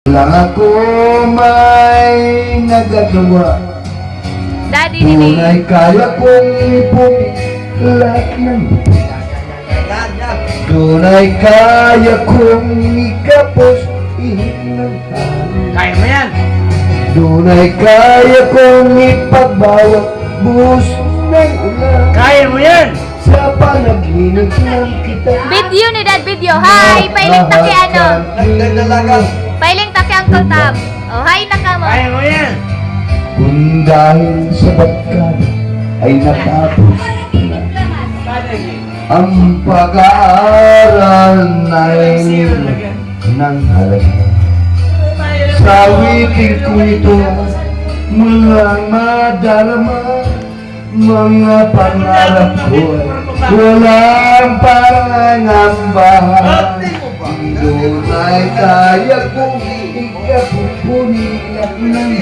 Lang ako may nagagawa. Daddy Nini. Tunay kaya kong ipong lahat ng tunay kaya kong ikapos ihip ng hangin. Kaya mo yan! Tunay kaya kong ipagbawat buhos ng ulan. Kaya mo yan! Sa panaginip ng kita. Video ni Dad, video. Hi! Pailing taki ano? Nagdalagang Pailing taki Uncle Tom. Oh, hi na ka mo. Kaya mo yan! kung dahil sa bagkada ay natapos na ang pag-aaral ay ng halaga. Sa witing ko ito mulang madarama, mga pangarap ko ay walang pangangambahan. Doon ay kaya kong ikapupunin at ng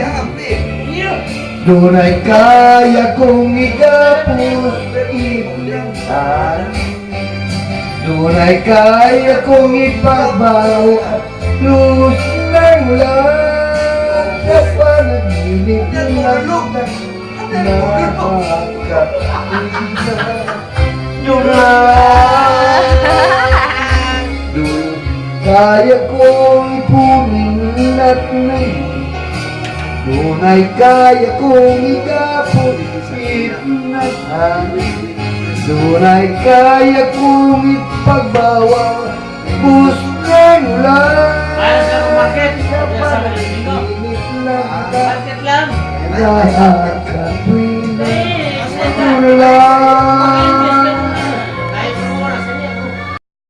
doon ay kaya kong ikapos ipunan. Doon ay kaya kong ipagbaw at luz ng ulan. Sa panaginip ng nakakailan. Doon kaya kong ipunin at naiin. Doon ay kaya kong ikapos ipunan. Doon ay kaya kong ipagbawal bus ng ulan. Kaya ka umakit. Sa panaginip lang Bakit lang? kita.